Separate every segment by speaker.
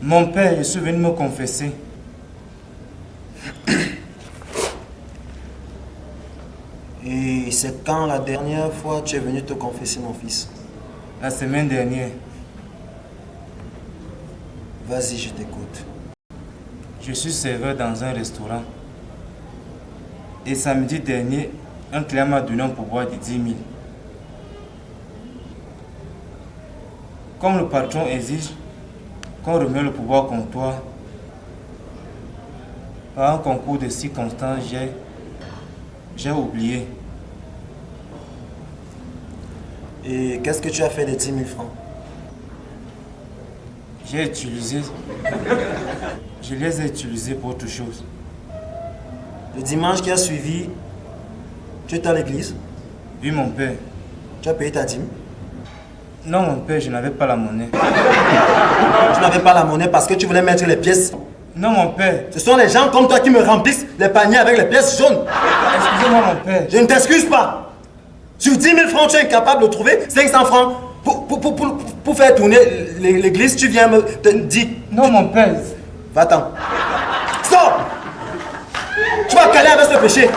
Speaker 1: Mon père, je suis venu me confesser.
Speaker 2: Et c'est quand la dernière fois tu es venu te confesser, mon fils?
Speaker 1: La semaine dernière.
Speaker 2: Vas-y, je t'écoute.
Speaker 1: Je suis serveur dans un restaurant. Et samedi dernier, un client m'a donné un pourboire de 10 000. Comme le patron exige qu'on remet le pouvoir comptoir, par un concours de circonstances, j'ai oublié.
Speaker 2: Et qu'est-ce que tu as fait des 10 000 francs?
Speaker 1: Je les ai utilisés pour autre chose.
Speaker 2: Le dimanche qui a suivi, tu étais à l'église?
Speaker 1: Oui, mon père.
Speaker 2: Tu as payé ta dîme?
Speaker 1: Non, mon père, je n'avais pas la monnaie.
Speaker 2: Tu n'avais pas la monnaie parce que tu voulais mettre les pièces?
Speaker 1: Non, mon père.
Speaker 2: Ce sont les gens comme toi qui me remplissent les paniers avec les pièces jaunes.
Speaker 1: Excusez-moi, mon père.
Speaker 2: Je ne t'excuse pas. Sur 10 000 francs, tu es incapable de trouver 500 francs pour faire tourner l'église. Tu viens me dire...
Speaker 1: Non, mon père.
Speaker 2: Va-t'en. Sors! Tu vas caler avec ce péché.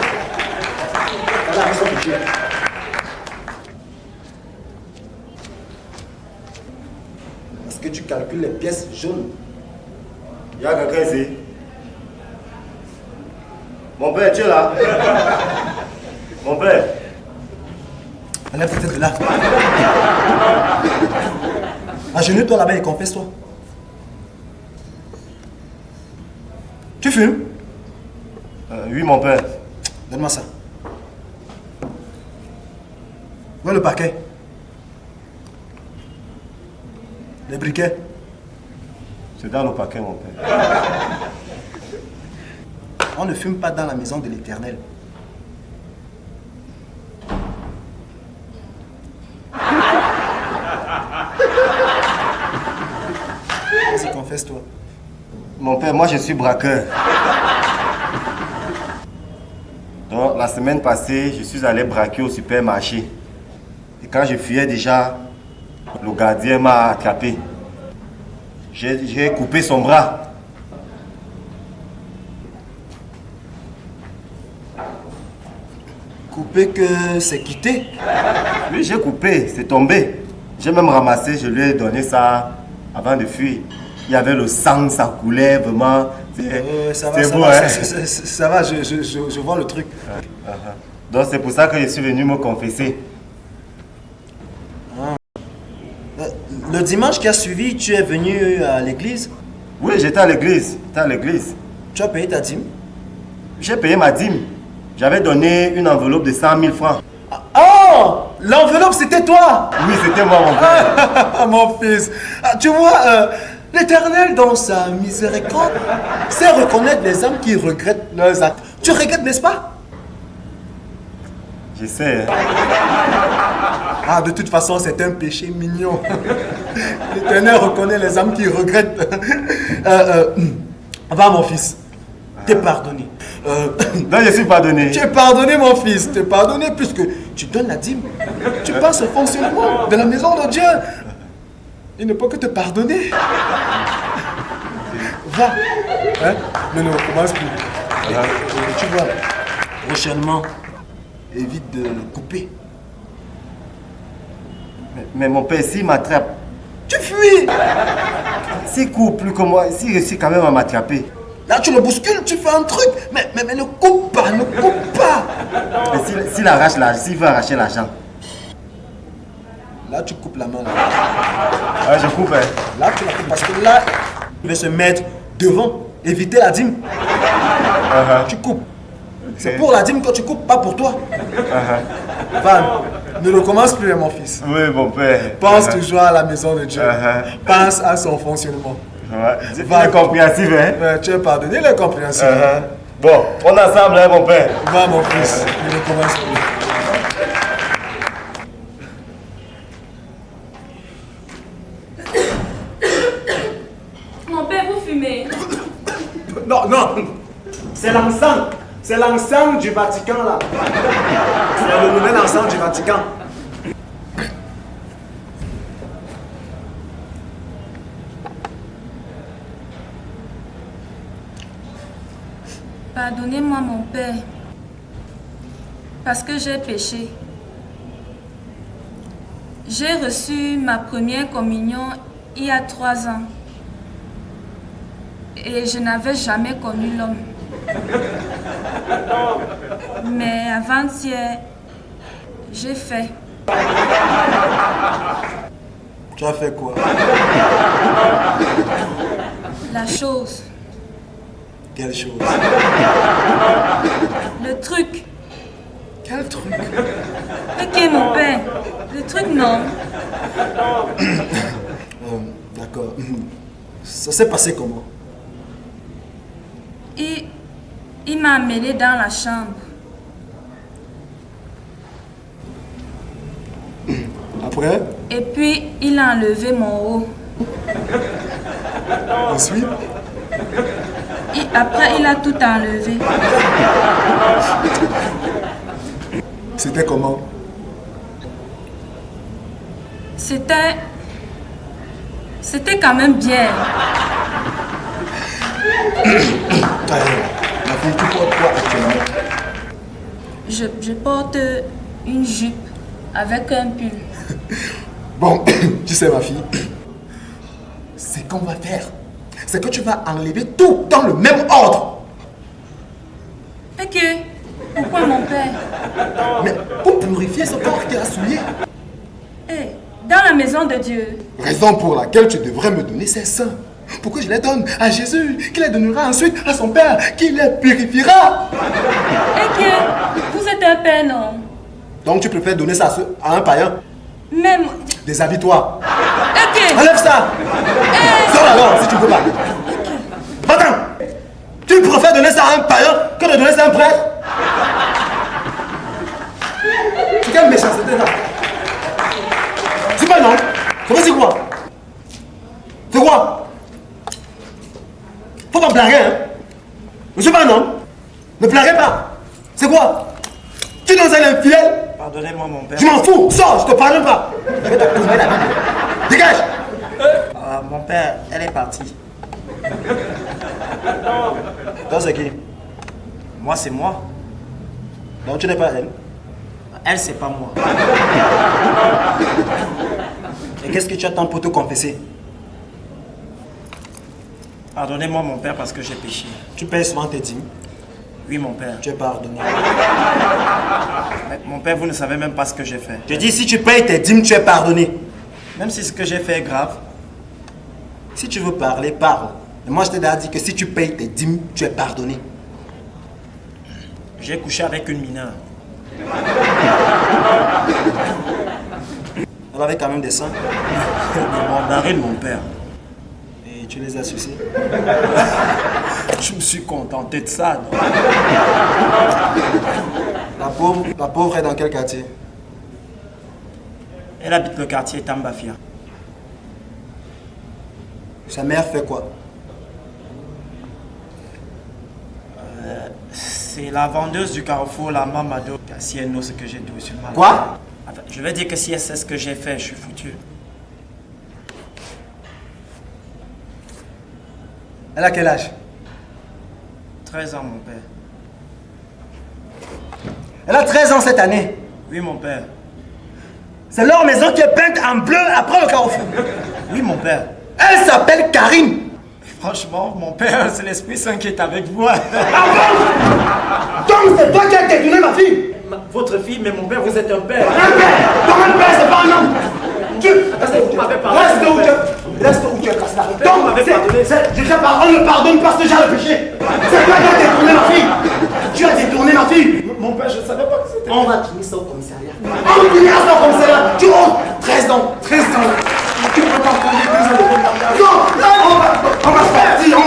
Speaker 2: Caler avec ce péché. Parce que tu calcules les pièces jaunes.
Speaker 3: Il y a quelqu'un ici. Mon père, tu es là. Mon père.
Speaker 2: Enlève ta tête de là. Agenouille-toi là-bas et confesse-toi. Tu fumes?
Speaker 3: Oui, mon père.
Speaker 2: Donne-moi ça. Où est le paquet? Les briquets?
Speaker 3: C'est dans le paquet, mon père.
Speaker 2: On ne fume pas dans la maison de l'Éternel. Vas-y, confesse-toi.
Speaker 3: Mon père, moi je suis braqueur. Donc la semaine passée, je suis allé braquer au supermarché. Et quand je fuyais déjà, le gardien m'a attrapé. J'ai coupé son bras.
Speaker 2: Coupé que c'est quitté?
Speaker 3: Oui, j'ai coupé, c'est tombé. J'ai même ramassé, je lui ai donné ça avant de fuir. Il y avait le sang, ça coulait vraiment.
Speaker 2: Ça va, je vois le truc.
Speaker 3: Donc c'est pour ça que je suis venu me confesser.
Speaker 2: Le dimanche qui a suivi, tu es venu à l'église?
Speaker 3: Oui, j'étais à l'église.
Speaker 2: Tu as payé ta dîme?
Speaker 3: J'ai payé ma dîme. J'avais donné une enveloppe de 100 000 francs.
Speaker 2: Oh! L'enveloppe, c'était toi!
Speaker 3: Oui, c'était moi, mon père.
Speaker 2: Mon fils, tu vois, l'Éternel, dans sa miséricorde, sait reconnaître les âmes qui regrettent leurs actes. Tu regrettes, n'est-ce pas?
Speaker 3: Je sais.
Speaker 2: Ah, de toute façon, c'est un péché mignon. L'Éternel reconnaît les âmes qui regrettent. Va, mon fils. T'es pardonné.
Speaker 3: Non, je suis pardonné.
Speaker 2: Tu es pardonné, mon fils. Tu es pardonné puisque tu donnes la dîme. Tu passes au fonctionnement de la maison de Dieu. Il ne peut que te pardonner. Va. Hein? Non, commence plus. Et tu vois, prochainement, évite de couper.
Speaker 3: Mais mon père, s'il m'attrape,
Speaker 2: Tu fuis.
Speaker 3: S'il court plus que moi, s'il réussit quand même à m'attraper.
Speaker 2: Là, tu le bouscules, tu fais un truc. Mais ne coupe pas, ne coupe pas.
Speaker 3: Mais s'il arrache l'argent, s'il veut arracher l'argent.
Speaker 2: Là, tu coupes la main. Là,
Speaker 3: Ah, je coupe, hein.
Speaker 2: là tu la coupes parce que là, il va se mettre devant, éviter la dîme. Tu coupes. C'est pour la dîme que tu coupes, pas pour toi. Van, ne recommence plus, mon fils.
Speaker 3: Oui, mon père.
Speaker 2: Pense toujours à la maison de Dieu. Pense à son fonctionnement.
Speaker 3: Ouais. C'est compréhensif, hein.
Speaker 2: Tu es pardonné, le compréhensible.
Speaker 3: Bon, on est ensemble, hein, mon père.
Speaker 2: Va, mon fils, ne recommence plus.
Speaker 4: Mon père, vous fumez.
Speaker 2: Non, non. C'est l'encens. C'est l'encens du Vatican, là. C'est le nouvel encens du Vatican.
Speaker 4: Pardonnez-moi, mon père, parce que j'ai péché. J'ai reçu ma première communion il y a 3 ans. Et je n'avais jamais connu l'homme. Mais avant-hier, j'ai fait.
Speaker 2: Tu as fait quoi?
Speaker 4: La chose.
Speaker 2: Quelle chose?
Speaker 4: Le truc.
Speaker 2: Quel truc?
Speaker 4: Ok, mon père. Le truc, non.
Speaker 2: D'accord. Ça s'est passé comment?
Speaker 4: Il m'a amené dans la chambre.
Speaker 2: Après?
Speaker 4: Et puis, il a enlevé mon haut.
Speaker 2: Ensuite?
Speaker 4: Après, il a tout enlevé.
Speaker 2: C'était comment?
Speaker 4: C'était quand même bien.
Speaker 2: Ma fille, tu portes quoi actuellement?
Speaker 4: Je porte une jupe avec un pull.
Speaker 2: Bon, tu sais ma fille, ce qu'on va faire, c'est que tu vas enlever tout dans le même ordre.
Speaker 4: Ok. Pourquoi, mon père?
Speaker 2: Mais pour purifier ce corps qui a souillé.
Speaker 4: Eh, dans la maison de Dieu.
Speaker 2: Raison pour laquelle tu devrais me donner ces seins. Pour que je les donne à Jésus, qui les donnera ensuite à son Père, qui les purifiera.
Speaker 4: Ok. Vous êtes un père, non?
Speaker 2: Donc tu préfères donner ça à un païen?
Speaker 4: Même...
Speaker 2: Déshabille-toi.
Speaker 4: Ok.
Speaker 2: Enlève ça. Sors alors si tu veux pas. Va-t'en. Tu préfères donner ça à un païen que de donner ça à un prêtre? C'est quelle méchanceté là? C'est pas non? C'est quoi? C'est quoi? Faut pas blaguer, hein? Je suis pas un homme. Ne blaguez pas. C'est quoi? Tu es dans un infidèle?
Speaker 1: Pardonnez-moi, mon père.
Speaker 2: Je m'en fous. Sors, je te pardonne pas. Je vais te tourner la main. Dégage.
Speaker 1: Mon père, elle est partie.
Speaker 2: Toi, c'est qui?
Speaker 1: Moi, c'est moi.
Speaker 2: Non, tu n'es pas elle.
Speaker 1: Elle, c'est pas moi.
Speaker 2: Et qu'est-ce que tu attends pour te confesser?
Speaker 1: Pardonnez-moi, mon père, parce que j'ai péché.
Speaker 2: Tu payes souvent tes dîmes.
Speaker 1: Oui, mon père.
Speaker 2: Tu es pardonné.
Speaker 1: Mais, mon père, vous ne savez même pas ce que j'ai fait.
Speaker 2: Je dis, si tu payes tes dîmes, tu es pardonné.
Speaker 1: Même si ce que j'ai fait est grave.
Speaker 2: Si tu veux parler, parle. Et moi, je t'ai déjà dit que si tu payes tes dîmes, tu es pardonné.
Speaker 1: J'ai couché avec une mineure.
Speaker 2: Elle avait quand même des seins.
Speaker 1: Des mandarines, mon père.
Speaker 2: Et tu les as sucés.
Speaker 1: Je me suis contenté de ça. Non?
Speaker 2: La pauvre est dans quel quartier?
Speaker 1: Elle habite le quartier Tambafia.
Speaker 2: Sa mère fait quoi?
Speaker 1: C'est la vendeuse du carrefour, la Mamado. Si elle n'ose ce que j'ai dit sur ma...
Speaker 2: Quoi?
Speaker 1: Enfin, je vais dire que si elle sait ce que j'ai fait, je suis foutu.
Speaker 2: Elle a quel âge?
Speaker 1: 13 ans, mon père.
Speaker 2: Elle a 13 ans cette année.
Speaker 1: Oui, mon père.
Speaker 2: C'est leur maison qui est peinte en bleu après le carrefour.
Speaker 1: Oui, mon père.
Speaker 2: Elle s'appelle Karine.
Speaker 1: Franchement, mon père, c'est l'Esprit Saint qui est avec moi.
Speaker 2: Donc c'est toi qui as détourné ma fille.
Speaker 1: Votre fille, mais mon père, vous êtes un père.
Speaker 2: Un père. Comment un père, c'est pas un homme.
Speaker 1: Vous m'avez parlé.
Speaker 2: Reste où tu es cassé là. Donc, on ne pardonne pas ce genre de péché. C'est toi qui as détourné ma fille. Tu as détourné ma fille.
Speaker 1: Mon père, je ne savais pas que c'était...
Speaker 2: On va finir ça au commissariat. On finira ça au commissariat. Tu oses 13 ans. 13 ans. Tu ne peux pas prendre 2 ans de peine. Non, on va sortir.